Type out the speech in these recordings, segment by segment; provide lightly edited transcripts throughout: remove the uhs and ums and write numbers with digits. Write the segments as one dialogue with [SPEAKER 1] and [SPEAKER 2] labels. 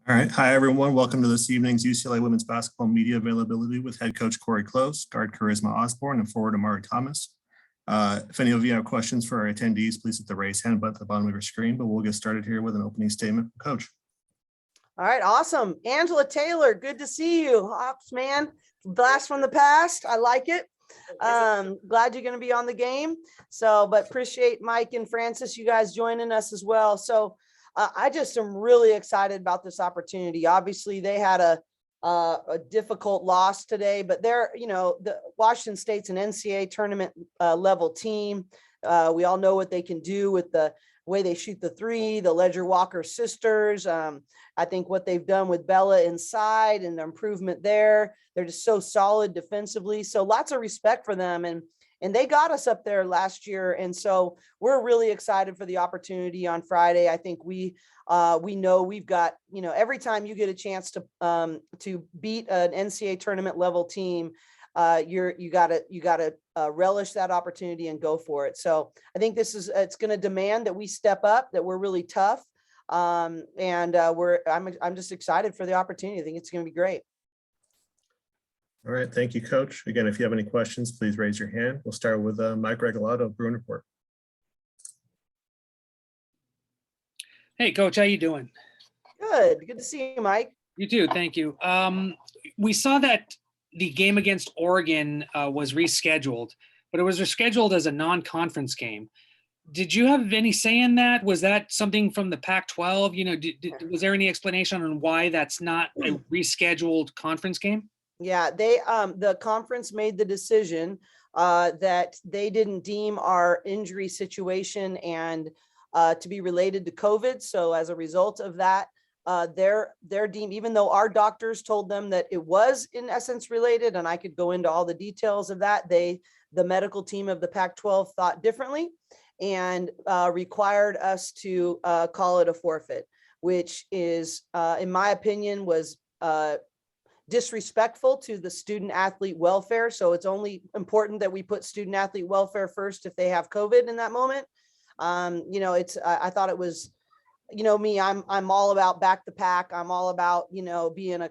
[SPEAKER 1] All right. Hi, everyone. Welcome to this evening's UCLA Women's Basketball Media Availability with head coach Cori, guard Charisma Osborne, and forward I'ImarI Thomas. If any of you have questions for our attendees, please hit the raise hand button at the bottom of your screen, but we'll get started here with an opening statement from Coach.
[SPEAKER 2] All right, awesome. Angela Taylor, good to see you. Hawks, man, blast from the past. I like it. Glad you're going to be on the game. But appreciate Mike and Francis, you guys joining us as well. I just am really excited about this opportunity. Obviously, they had a difficult loss today, but the Washington State's an NCAA tournament level team. We all know what they can do with the way they shoot the three, the Ledger Walker sisters. I think what they've done with Bella inside and the improvement there, they're just so solid defensively. So lots of respect for them. And they got us up there last year. And so we're really excited for the opportunity on Friday. I think we know we've got, every time you get a chance to beat an NCAA tournament level team, you gotta relish that opportunity and go for it. So I think it's going to demand that we step up, that we're really tough. I'm just excited for the opportunity. I think it's going to be great.
[SPEAKER 1] All right. Thank you, Coach. Again, if you have any questions, please raise your hand. We'll start with Mike Regalado of Bruin Report.
[SPEAKER 3] Hey, Coach, how you doing?
[SPEAKER 2] Good to see you, Mike.
[SPEAKER 3] You too. Thank you. We saw that the game against Oregon was rescheduled, but it was rescheduled as a non-conference game. Did you have any say in that? Was that something from the Pac-12? Was there any explanation on why that's not a rescheduled conference game?
[SPEAKER 2] Yeah, the conference made the decision that they didn't deem our injury situation and to be related to COVID. So as a result of that, they're deemed, even though our doctors told them that it was in essence related, and I could go into all the details of that, the medical team of the Pac-12 thought differently and required us to call it a forfeit, which is, in my opinion, was disrespectful to the student athlete welfare. So it's only important that we put student athlete welfare first if they have COVID in that moment. I thought it was, me, I'm all about back the pack. I'm all about, being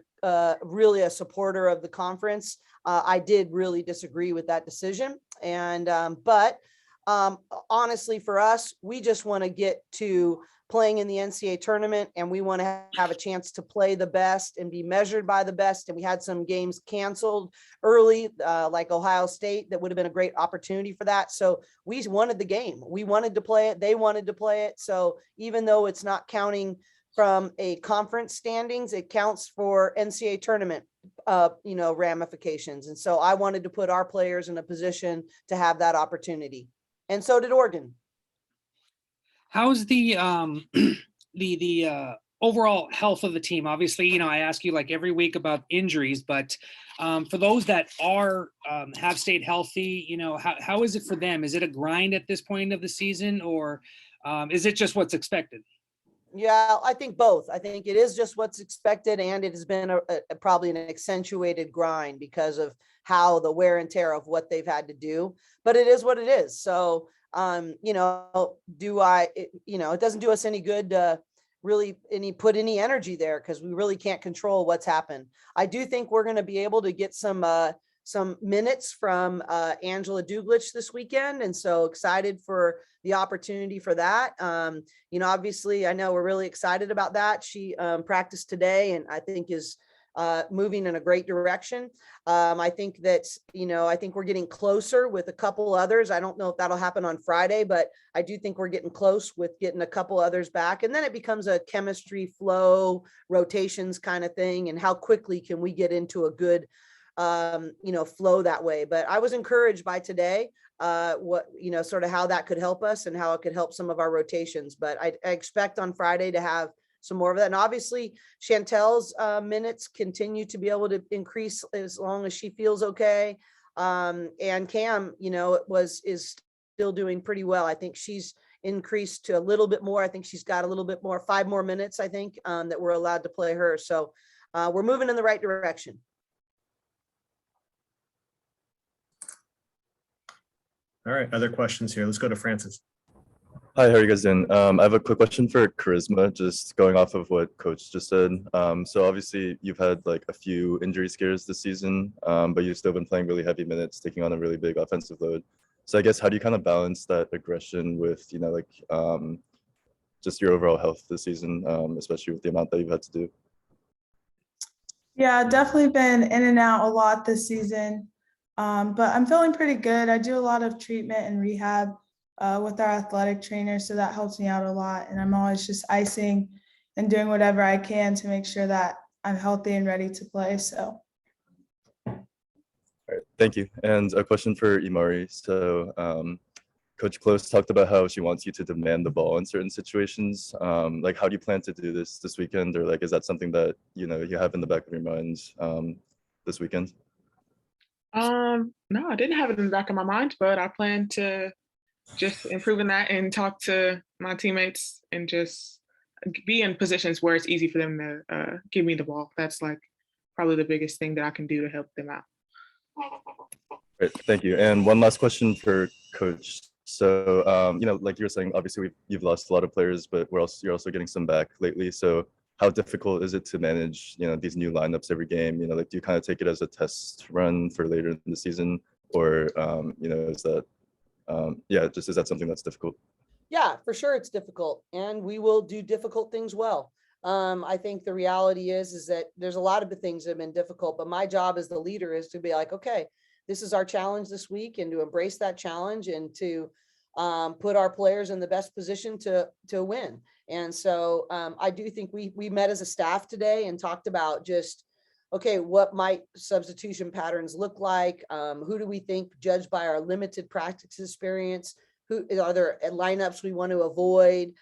[SPEAKER 2] really a supporter of the conference. I did really disagree with that decision. But honestly, for us, we just want to get to playing in the NCAA tournament, and we want to have a chance to play the best and be measured by the best. And we had some games canceled early, like Ohio State, that would have been a great opportunity for that. So we wanted the game. We wanted to play it. They wanted to play it. So even though it's not counting from a conference standings, it counts for NCAA tournament, ramifications. And so I wanted to put our players in a position to have that opportunity. And so did Oregon.
[SPEAKER 3] How's the overall health of the team? Obviously, I ask you like every week about injuries, but for those that have stayed healthy, how is it for them? Is it a grind at this point of the season, or is it just what's expected?
[SPEAKER 2] Yeah, I think both. I think it is just what's expected, and it has been probably an accentuated grind because of how the wear and tear of what they've had to do. But it is what it is. So it doesn't do us any good to really put any energy there, because we really can't control what's happened. I do think we're going to be able to get some minutes from Angela Duglich this weekend. And so excited for the opportunity for that. Obviously I know we're really excited about that. She practiced today and I think is moving in a great direction. I think that, I think we're getting closer with a couple others. I don't know if that'll happen on Friday, but I do think we're getting close with getting a couple others back. And then it becomes a chemistry flow, rotations kind of thing. And how quickly can we get into a good, flow that way. But I was encouraged by today, sort of how that could help us and how it could help some of our rotations. But I expect on Friday to have some more of that. And obviously Chantel's minutes continue to be able to increase as long as she feels okay. And Cam, is still doing pretty well. I think she's increased to a little bit more. I think she's got a little bit more, 5 more minutes, I think, that we're allowed to play her. So we're moving in the right direction.
[SPEAKER 1] All right, other questions here. Let's go to Francis.
[SPEAKER 4] Hi, how are you guys doing? I have a quick question for Charisma, just going off of what Coach just said. So obviously you've had like a few injury scares this season, but you've still been playing really heavy minutes, taking on a really big offensive load. So I guess how do you kind of balance that aggression with, just your overall health this season, especially with the amount that you've had to do?
[SPEAKER 5] Yeah, definitely been in and out a lot this season, but I'm feeling pretty good. I do a lot of treatment and rehab with our athletic trainer, so that helps me out a lot. And I'm always just icing and doing whatever I can to make sure that I'm healthy and ready to play. So.
[SPEAKER 4] All right, thank you. And a question for I'ImarI. So Coach Close talked about how she wants you to demand the ball in certain situations. Like, how do you plan to do this weekend? Or like, is that something that, you have in the back of your mind this weekend?
[SPEAKER 6] No, I didn't have it in the back of my mind, but I plan to just improve in that and talk to my teammates and just be in positions where it's easy for them to give me the ball. That's like probably the biggest thing that I can do to help them out.
[SPEAKER 4] Great, thank you. And one last question for Coach. So, like you were saying, obviously you've lost a lot of players, but you're also getting some back lately. So how difficult is it to manage, these new lineups every game? Like, do you kind of take it as a test run for later in the season, or, is that, is that something that's difficult?
[SPEAKER 2] Yeah, for sure it's difficult, and we will do difficult things well. I think the reality is that there's a lot of the things that have been difficult, but my job as the leader is to be like, okay, this is our challenge this week, and to embrace that challenge and to put our players in the best position to win. And so I do think we met as a staff today and talked about just, okay, what might substitution patterns look like? Who do we think, judged by our limited practice experience, who are there lineups we want to avoid?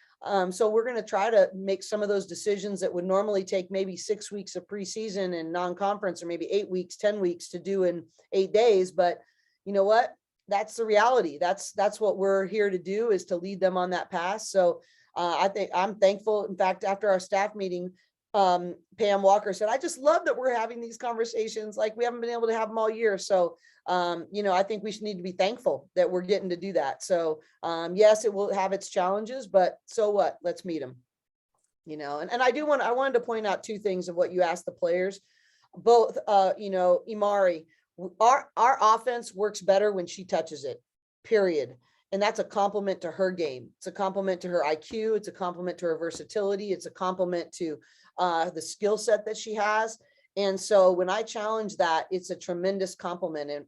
[SPEAKER 2] So we're going to try to make some of those decisions that would normally take maybe 6 weeks of preseason and non-conference, or maybe 8 weeks, 10 weeks to do in 8 days. But you know what? That's the reality. That's what we're here to do, is to lead them on that path. So I think I'm thankful. In fact, after our staff meeting, Pam Walker said, I just love that we're having these conversations. Like, we haven't been able to have them all year. So I think we should need to be thankful that we're getting to do that. So yes, it will have its challenges, but so what? Let's meet them. And I wanted to point out 2 things of what you asked the players. Both I'ImarI, our offense works better when she touches it, period. And that's a compliment to her game. It's a compliment to her IQ. It's a compliment to her versatility. It's a compliment to the skill set that she has. And so when I challenge that, it's a tremendous compliment.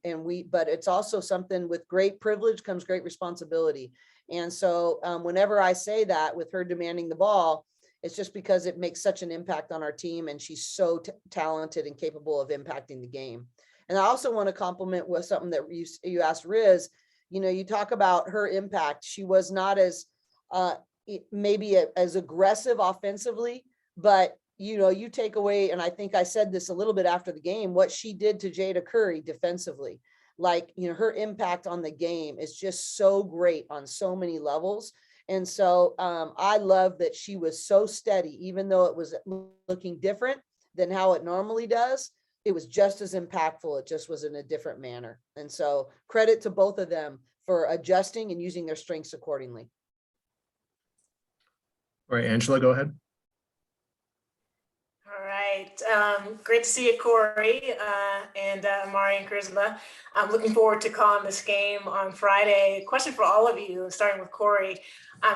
[SPEAKER 2] But it's also something, with great privilege comes great responsibility. And so whenever I say that with her demanding the ball, it's just because it makes such an impact on our team, and she's so talented and capable of impacting the game. And I also want to compliment with something that you asked Riz. You talk about her impact. She was not as maybe as aggressive offensively, but you take away, and I think I said this a little bit after the game, what she did to Jada Curry defensively. Like, her impact on the game is just so great on so many levels. And so I love that she was so steady, even though it was looking different than how it normally does. It was just as impactful. It just was in a different manner. And so credit to both of them for adjusting and using their strengths accordingly.
[SPEAKER 1] All right, Angela, go ahead.
[SPEAKER 7] All right. Great to see you, Cori, and I'ImarI and Charisma. I'm looking forward to calling this game on Friday. Question for all of you, starting with Cori.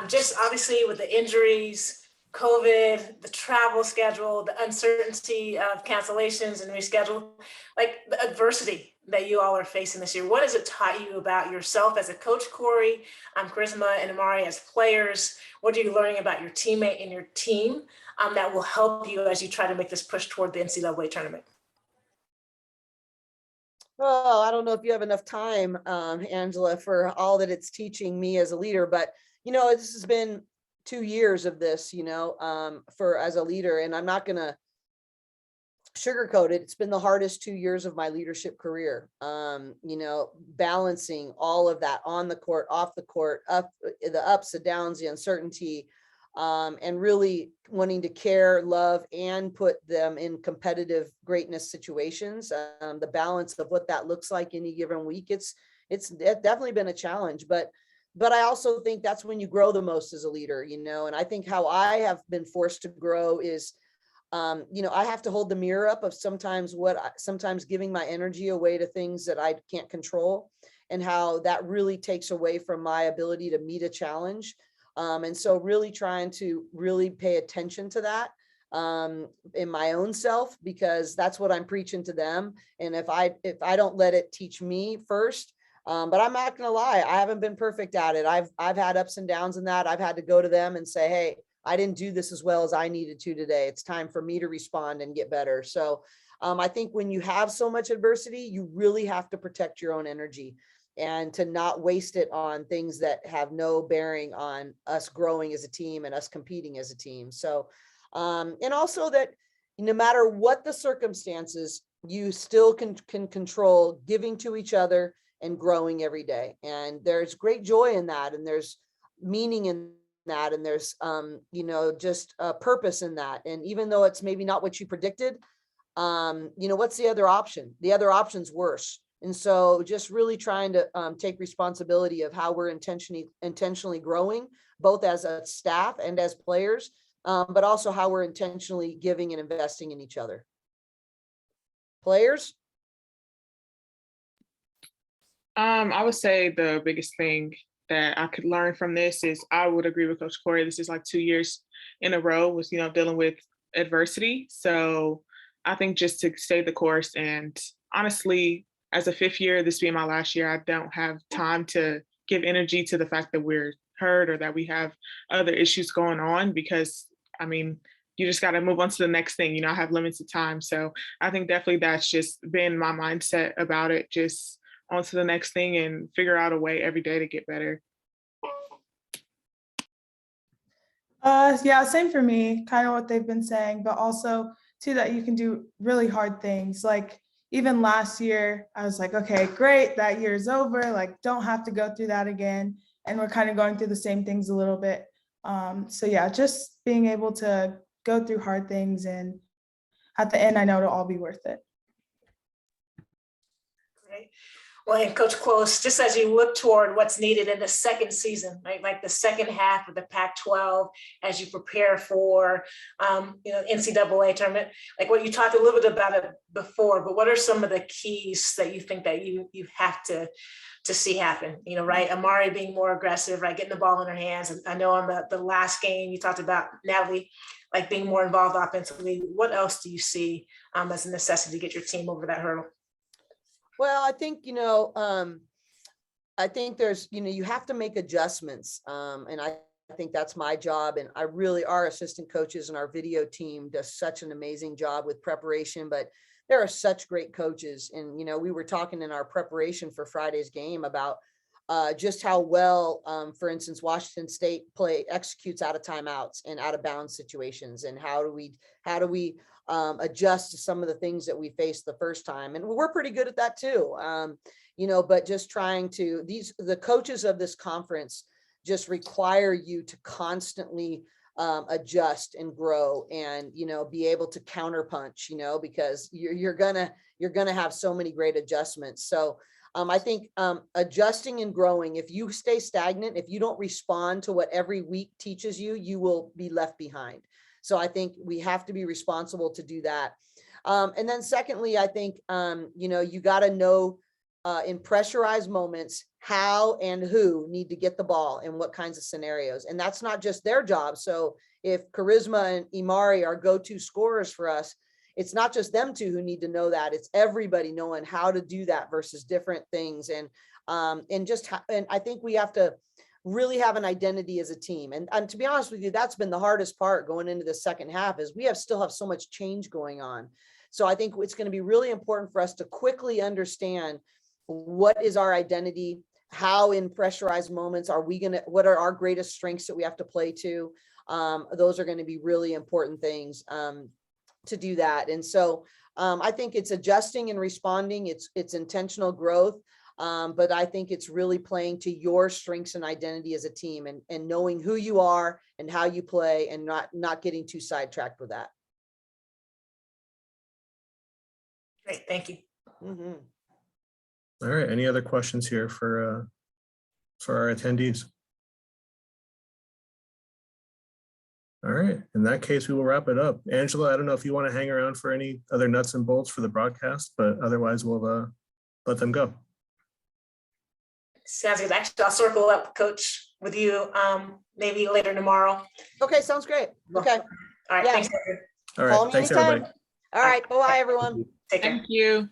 [SPEAKER 7] Just obviously with the injuries, COVID, the travel schedule, the uncertainty of cancellations and reschedule, like the adversity that you all are facing this year. What has it taught you about yourself as a coach, Cori, Charisma, and I'ImarI as players? What are you learning about your teammate and your team that will help you as you try to make this push toward the NCAA tournament?
[SPEAKER 2] Well, I don't know if you have enough time, Angela, for all that it's teaching me as a leader, but this has been 2 years of this, for as a leader, and I'm not going to sugarcoat it. It's been the hardest 2 years of my leadership career. Balancing all of that on the court, off the court, the ups, the downs, the uncertainty, and really wanting to care, love, and put them in competitive greatness situations. The balance of what that looks like any given week, it's definitely been a challenge, but but I also think that's when you grow the most as a leader, you know, and I think how I have been forced to grow is, you know, I have to hold the mirror up of sometimes sometimes giving my energy away to things that I can't control, and how that really takes away from my ability to meet a challenge. And so really trying to really pay attention to that in my own self, because that's what I'm preaching to them. And if I don't let it teach me first, but I'm not gonna lie, I haven't been perfect at it. I've had ups and downs in that. I've had to go to them and say, hey, I didn't do this as well as I needed to today. It's time for me to respond and get better. So I think when you have so much adversity, you really have to protect your own energy and to not waste it on things that have no bearing on us growing as a team and us competing as a team. So, and also that no matter what the circumstances, you still can control giving to each other and growing every day. And there's great joy in that. And there's meaning in that. And there's, you know, just a purpose in that. And even though it's maybe not what you predicted, you know, what's the other option? The other option's worse. And so just really trying to take responsibility of how we're intentionally growing, both as a staff and as players, but also how we're intentionally giving and investing in each other. Players?
[SPEAKER 6] I would say the biggest thing that I could learn from this is, I would agree with Coach Cori. This is like 2 years in a row with, you know, dealing with adversity. So I think just to stay the course, and honestly, as a fifth year, this being my last year, I don't have time to give energy to the fact that we're hurt or that we have other issues going on, because I mean, you just got to move on to the next thing. You know, I have limited time. So I think definitely that's just been my mindset about it. Just on to the next thing and figure out a way every day to get better.
[SPEAKER 5] Yeah, same for me, kind of what they've been saying, but also too that you can do really hard things. Like even last year, I was like, okay, great, that year's over. Like, don't have to go through that again. And we're kind of going through the same things a little bit. So yeah, just being able to go through hard things, and at the end, I know it'll all be worth it.
[SPEAKER 7] Great. Well, and Coach Close, just as you look toward what's needed in the second season, right, like the second half of the Pac-12, as you prepare for, you know, NCAA tournament, like what you talked a little bit about it before, but what are some of the keys that you think that you have to see happen? You know, right, I'ImarI being more aggressive, right, getting the ball in her hands. And I know on the last game you talked about Natalie, like being more involved offensively. What else do you see as a necessity to get your team over that hurdle?
[SPEAKER 2] Well, I think, you know, I think there's, you know, you have to make adjustments. And I think that's my job. And I really, our assistant coaches and our video team does such an amazing job with preparation, but there are such great coaches. And, you know, we were talking in our preparation for Friday's game about just how well, for instance, Washington State executes out of timeouts and out of bounds situations. And how do we adjust to some of the things that we faced the first time. And we're pretty good at that too. You know, but just trying to, the coaches of this conference just require you to constantly adjust and grow and, you know, be able to counterpunch, you know, because you're gonna have so many great adjustments. So I think adjusting and growing, if you stay stagnant, if you don't respond to what every week teaches you, you will be left behind. So I think we have to be responsible to do that. And then secondly, I think, you know, you got to know in pressurized moments, how and who need to get the ball in what kinds of scenarios. And that's not just their job. So if Charisma and I'ImarI are go-to scorers for us, it's not just them two who need to know that. It's everybody knowing how to do that versus different things. And I think we have to really have an identity as a team. And to be honest with you, that's been the hardest part going into the second half, is we still have so much change going on. So I think it's going to be really important for us to quickly understand what is our identity, how in pressurized moments what are our greatest strengths that we have to play to. Those are going to be really important things to do that. And so I think it's adjusting and responding. It's intentional growth. But I think it's really playing to your strengths and identity as a team, and knowing who you are and how you play, and not getting too sidetracked with that.
[SPEAKER 7] Great, thank you.
[SPEAKER 2] Mm-hmm.
[SPEAKER 1] All right, any other questions here for for our attendees? All right, in that case, we will wrap it up. Angela, I don't know if you want to hang around for any other nuts and bolts for the broadcast, but otherwise we'll let them go.
[SPEAKER 7] Sounds good. Actually, I'll circle up, Coach, with you maybe later tomorrow.
[SPEAKER 2] Okay, sounds great. Okay,
[SPEAKER 7] All right,
[SPEAKER 2] Yeah.
[SPEAKER 7] thanks. Andrew.
[SPEAKER 1] All
[SPEAKER 2] call
[SPEAKER 1] right,
[SPEAKER 2] me
[SPEAKER 1] thanks,
[SPEAKER 2] anytime.
[SPEAKER 1] everybody.
[SPEAKER 2] All right, bye-bye, everyone.
[SPEAKER 7] Take care.
[SPEAKER 6] Thank you.